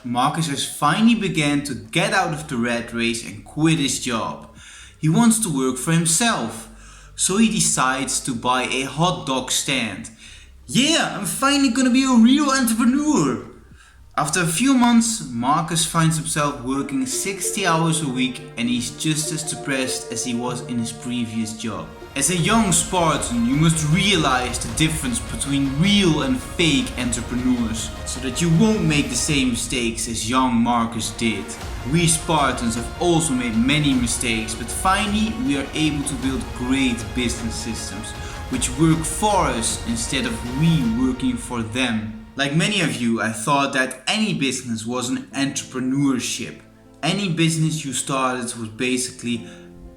Marcus has finally begun to get out of the rat race and quit his job. He wants to work for himself. So he decides to buy a hot dog stand. Yeah, I'm finally gonna be a real entrepreneur. After a few months, Marcus finds himself working 60 hours a week and he's just as depressed as he was in his previous job. As a young Spartan, you must realize the difference between real and fake entrepreneurs so that you won't make the same mistakes as young Marcus did. We Spartans have also made many mistakes, but finally we are able to build great business systems which work for us instead of we working for them. Like many of you, I thought that any business was an entrepreneurship. Any business you started was basically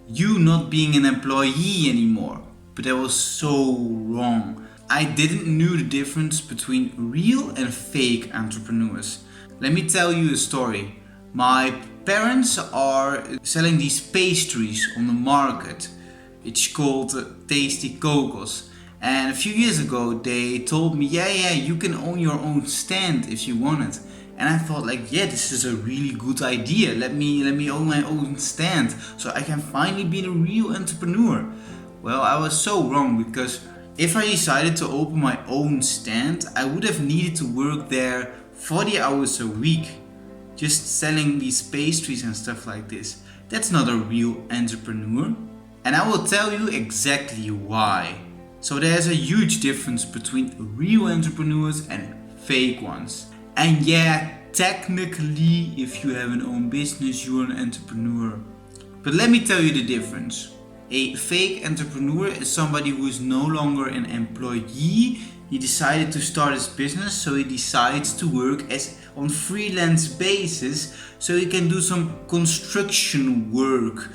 you not being an employee anymore. But that was so wrong. I didn't know the difference between real and fake entrepreneurs. Let me tell you a story. My parents are selling these pastries on the market. It's called Tasty Kokos. And a few years ago they told me, yeah, you can own your own stand if you want it. And I thought this is a really good idea. Let me own my own stand so I can finally be a real entrepreneur. Well, I was so wrong, because if I decided to open my own stand, I would have needed to work there 40 hours a week, just selling these pastries and stuff like this. That's not a real entrepreneur. And I will tell you exactly why. So there's a huge difference between real entrepreneurs and fake ones. And yeah, technically, if you have an own business, you're an entrepreneur. But let me tell you the difference. A fake entrepreneur is somebody who is no longer an employee. He decided to start his business, so he decides to work on freelance basis so he can do some construction work.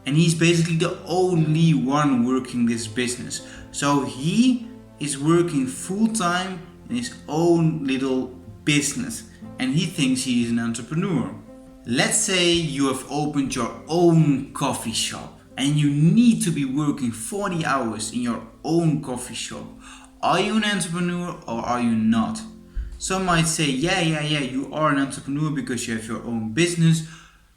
And he's basically the only one working this business. So he is working full time in his own little business and he thinks he is an entrepreneur. Let's say you have opened your own coffee shop and you need to be working 40 hours in your own coffee shop. Are you an entrepreneur or are you not? Some might say, yeah, you are an entrepreneur because you have your own business.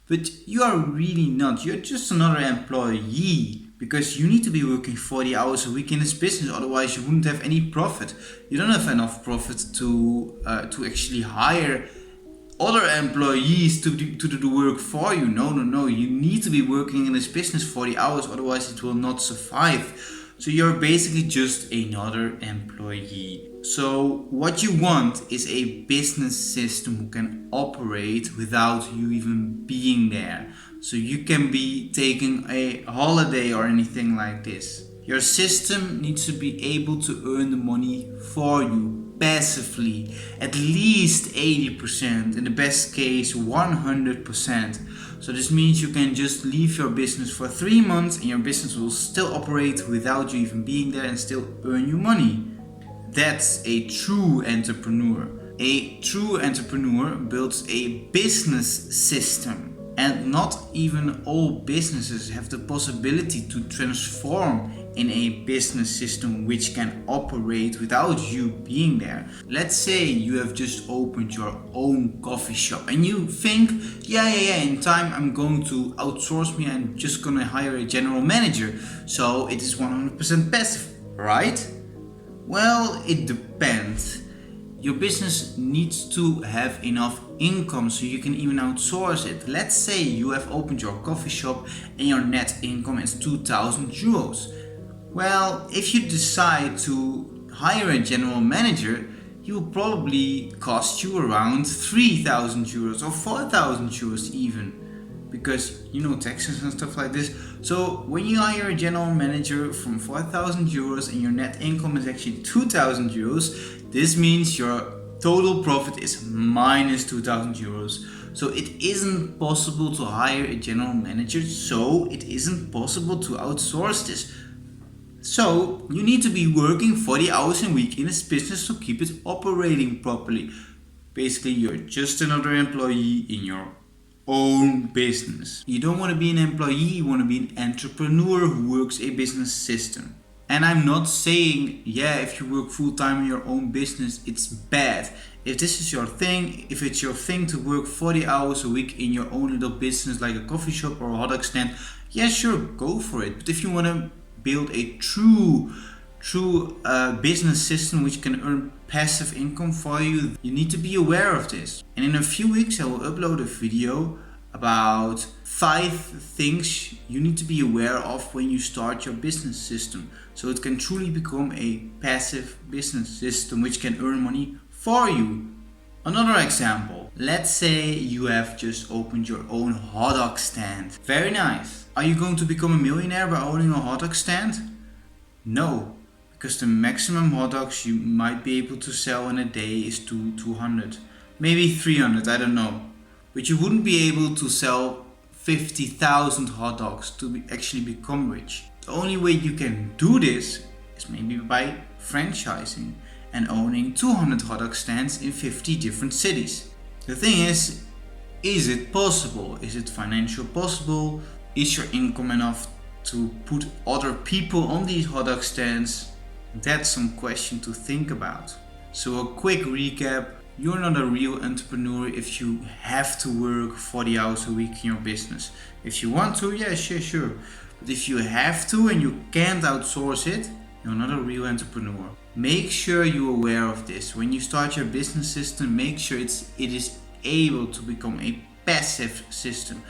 But you are really not. You're just another employee, because you need to be working 40 hours a week in this business, otherwise you wouldn't have any profit. You don't have enough profit to actually hire other employees to do the work for you. No. You need to be working in this business 40 hours, otherwise it will not survive. So you're basically just another employee. So what you want is a business system who can operate without you even being there. So you can be taking a holiday or anything like this. Your system needs to be able to earn the money for you passively, at least 80%, in the best case 100%. So this means you can just leave your business for 3 months and your business will still operate without you even being there and still earn you money. That's a true entrepreneur. A true entrepreneur builds a business system. And not even all businesses have the possibility to transform in a business system which can operate without you being there. Let's say you have just opened your own coffee shop and you think, yeah, in time I'm going to outsource me, I'm just gonna hire a general manager, so it is 100% passive, right? Well, it depends. Your business needs to have enough income so you can even outsource it. Let's say you have opened your coffee shop and your net income is 2,000 euros. Well, if you decide to hire a general manager, he will probably cost you around 3,000 euros or 4,000 euros even. Because taxes and stuff like this. So when you hire a general manager from 4,000 euros and your net income is actually 2,000 euros, this means your total profit is minus 2,000 euros. So it isn't possible to hire a general manager, so it isn't possible to outsource this. So you need to be working 40 hours a week in this business to keep it operating properly. Basically, you're just another employee in your own business. You don't want to be an employee, you want to be an entrepreneur who works a business system. And I'm not saying, if you work full time in your own business, it's bad. If this is your thing, if it's your thing to work 40 hours a week in your own little business like a coffee shop or a hot dog stand, yeah, sure, go for it. But if you want to build a true business system which can earn passive income for you, you need to be aware of this. And in a few weeks I will upload a video about 5 things you need to be aware of when you start your business system, so it can truly become a passive business system which can earn money for you. Another example, let's say you have just opened your own hot dog stand. Very nice. Are you going to become a millionaire by owning a hot dog stand? No, because the maximum hot dogs you might be able to sell in a day is 200, maybe 300, I don't know. But you wouldn't be able to sell 50,000 hot dogs to actually become rich. The only way you can do this is maybe by franchising and owning 200 hot dog stands in 50 different cities. The thing is it possible? Is it financially possible? Is your income enough to put other people on these hot dog stands? That's some question to think about. So a quick recap. You're not a real entrepreneur if you have to work 40 hours a week in your business. If you want to, yeah, sure. But if you have to and you can't outsource it, you're not a real entrepreneur. Make sure you're aware of this. When you start your business system, make sure it is able to become a passive system.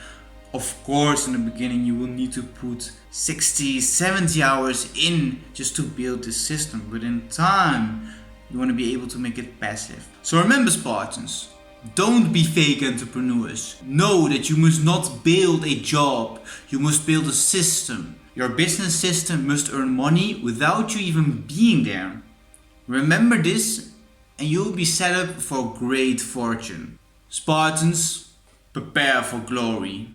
Of course, in the beginning you will need to put 60, 70 hours in just to build this system. But in time, you want to be able to make it passive. So remember, Spartans, don't be fake entrepreneurs. Know that you must not build a job, you must build a system. Your business system must earn money without you even being there. Remember this and you'll be set up for great fortune. Spartans, prepare for glory.